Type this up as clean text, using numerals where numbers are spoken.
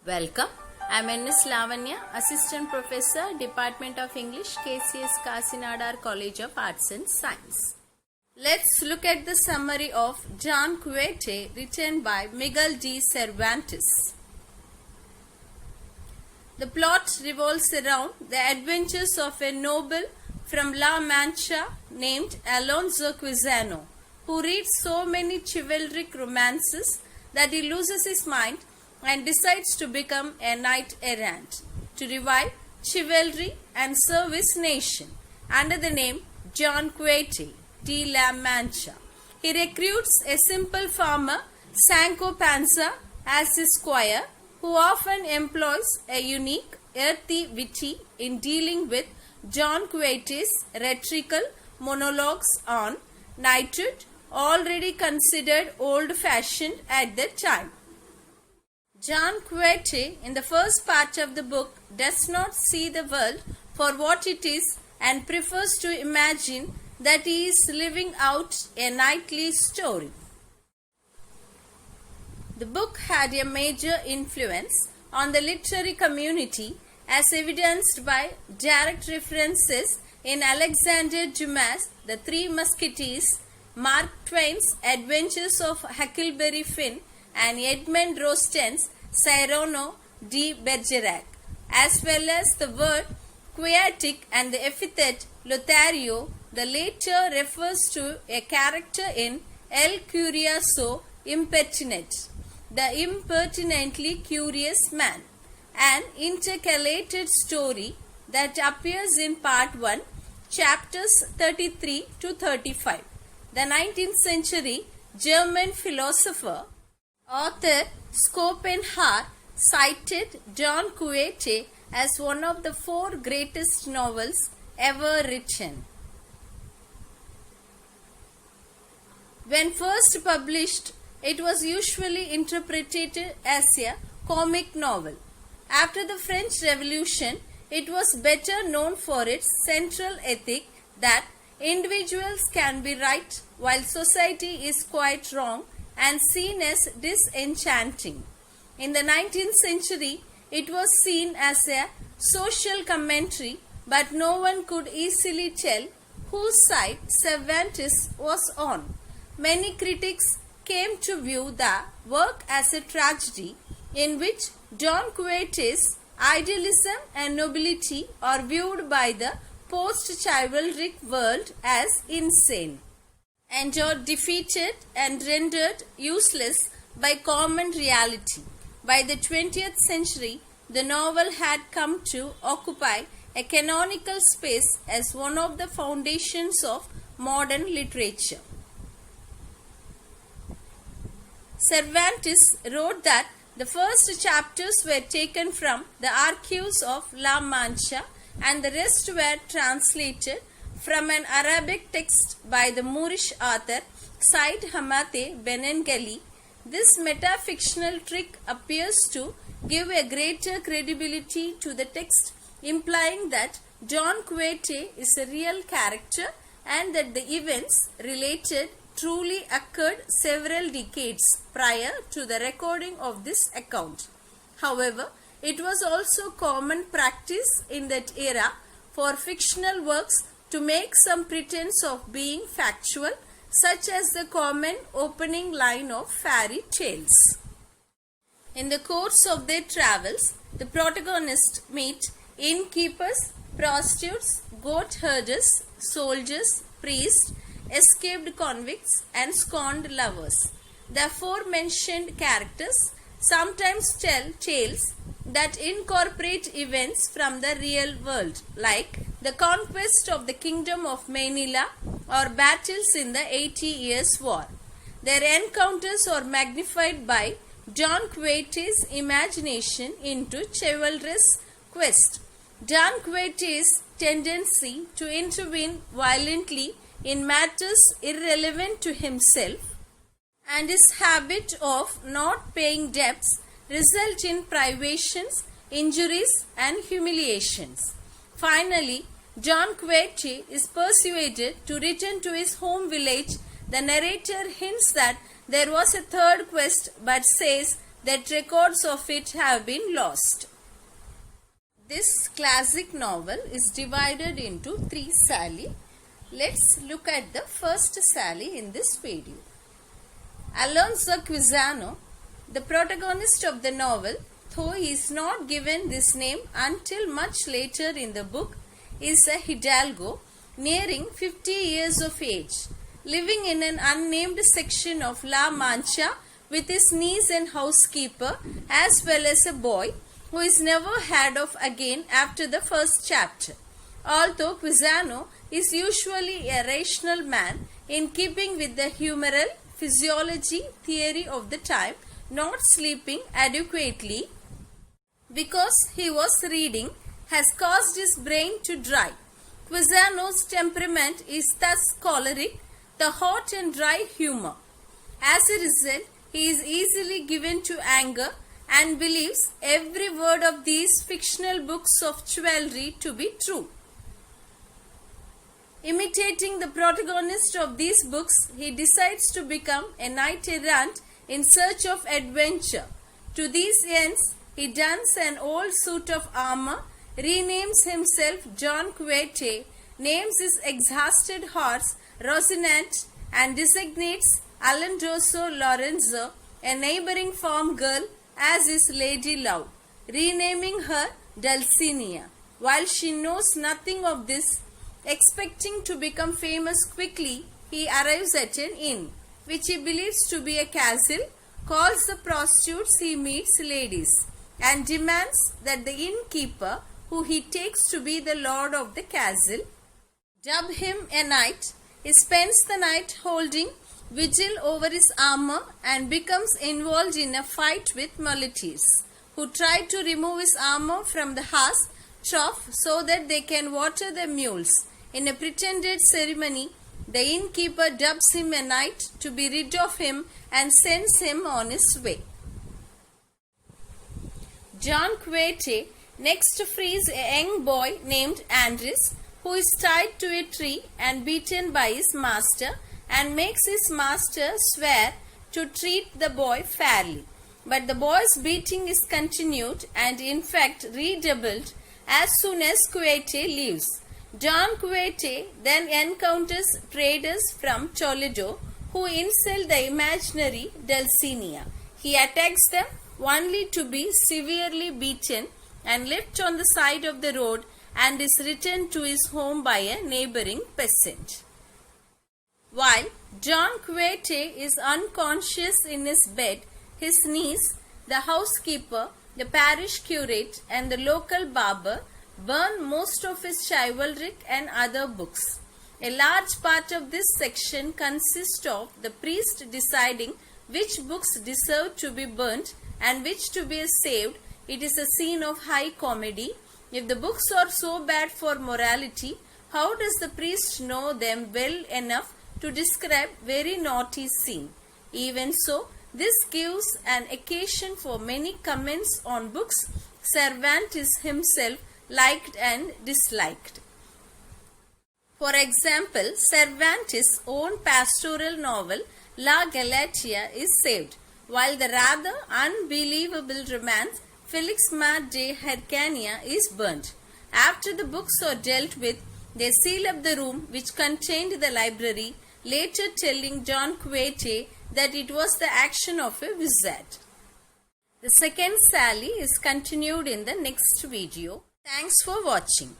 Welcome. I am Ms.N.S.Lavanya, Assistant Professor, Department of English, KCS Kasinadar College of Arts and Science. Let's look at the summary of Don Quixote written by Miguel de Cervantes. The plot revolves around the adventures of a noble from La Mancha named Alonso Quixote, who reads so many chivalric romances that he loses his mind and decides to become a knight errant to revive chivalry and serve his nation under the name Don Quixote de La Mancha. He recruits a simple farmer, Sancho Panza, as his squire, who often employs a unique, earthy witty in dealing with Don Quixote's rhetorical monologues on knighthood, already considered old-fashioned at the time. Don Quixote, in the first part of the book, does not see the world for what it is and prefers to imagine that he is living out a knightly story. The book had a major influence on the literary community as evidenced by direct references in Alexander Dumas' The Three Musketeers, Mark Twain's Adventures of Huckleberry Finn, and Edmond Rostan's Cyrano de Bergerac, as well as the word quixotic and the epithet Lothario. The latter refers to a character in El Curioso Impertinente, the impertinently curious man, an intercalated story that appears in Part 1, chapters 33 to 35. The 19th century German philosopher, author Schopenhauer cited Don Quixote as one of the 4 greatest novels ever written. When first published, it was usually interpreted as a comic novel. After the French Revolution, it was better known for its central ethic that individuals can be right while society is quite wrong and seen as disenchanting. In the 19th century, it was seen as a social commentary, but no one could easily tell whose side Cervantes was on. Many critics came to view the work as a tragedy in which Don Quixote's idealism and nobility are viewed by the post-chivalric world as insane and are defeated and rendered useless by common reality. By the 20th century, the novel had come to occupy a canonical space as one of the foundations of modern literature. Cervantes wrote that the first chapters were taken from the archives of La Mancha and the rest were translated from an Arabic text by the Moorish author Said Hamate Benengeli. This metafictional trick appears to give a greater credibility to the text, implying that Don Quixote is a real character and that the events related truly occurred several decades prior to the recording of this account. However, it was also common practice in that era for fictional works to make some pretense of being factual, such as the common opening line of fairy tales. In the course of their travels, the protagonists meet innkeepers, prostitutes, goat herders, soldiers, priests, escaped convicts, and scorned lovers. The aforementioned characters sometimes tell tales that incorporate events from the real world, like the conquest of the kingdom of Manila or battles in the 80 Years' War. Their encounters are magnified by Don Quixote's imagination into chivalrous quest. Don Quixote's tendency to intervene violently in matters irrelevant to himself and his habit of not paying debts result in privations, injuries, and humiliations. Finally, Don Quixote is persuaded to return to his home village. The narrator hints that there was a third quest but says that records of it have been lost. This classic novel is divided into 3 Sally. Let's look at the first Sally in this video. Alonso Quixote, the protagonist of the novel, though he is not given this name until much later in the book, is a hidalgo nearing 50 years of age, living in an unnamed section of La Mancha with his niece and housekeeper, as well as a boy who is never heard of again after the first chapter. Although Quixote is usually a rational man in keeping with the humoral physiology theory of the time, not sleeping adequately because he was reading has caused his brain to dry. Quixote's temperament is thus choleric, the hot and dry humor. As a result, he is easily given to anger and believes every word of these fictional books of chivalry to be true. Imitating the protagonist of these books, he decides to become a knight errant in search of adventure. To these ends, he dons an old suit of armor, renames himself John Quixote, names his exhausted horse Rocinante, and designates Alonso Lorenzo, a neighboring farm girl, as his lady love, renaming her Dulcinea. While she knows nothing of this, expecting to become famous quickly, he arrives at an inn, which he believes to be a castle, calls the prostitutes he meets ladies, and demands that the innkeeper, who he takes to be the lord of the castle, dub him a knight. He spends the night holding vigil over his armor and becomes involved in a fight with muleteers, who try to remove his armor from the horse trough so that they can water the mules. In a pretended ceremony, the innkeeper dubs him a knight to be rid of him and sends him on his way. John Quixote next frees a young boy named Andres, who is tied to a tree and beaten by his master, and makes his master swear to treat the boy fairly. But the boy's beating is continued and in fact redoubled as soon as Quixote leaves. Don Quixote then encounters traders from Toledo who insult the imaginary Dulcinea. He attacks them only to be severely beaten and left on the side of the road, and is returned to his home by a neighboring peasant. While Don Quixote is unconscious in his bed, his niece, the housekeeper, the parish curate, and the local barber burn most of his chivalric and other books. A large part of this section consists of the priest deciding which books deserve to be burnt and which to be saved. It is a scene of high comedy. If the books are so bad for morality, how does the priest know them well enough to describe very naughty scene? Even so, this gives an occasion for many comments on books Cervantes himself liked and disliked. For example, Cervantes' own pastoral novel La Galatea is saved, while the rather unbelievable romance Felix Mart de Hircania is burnt. After the books are dealt with, they seal up the room which contained the library, later telling Don Quixote that it was the action of a wizard. The second Sally is continued in the next video. Thanks for watching.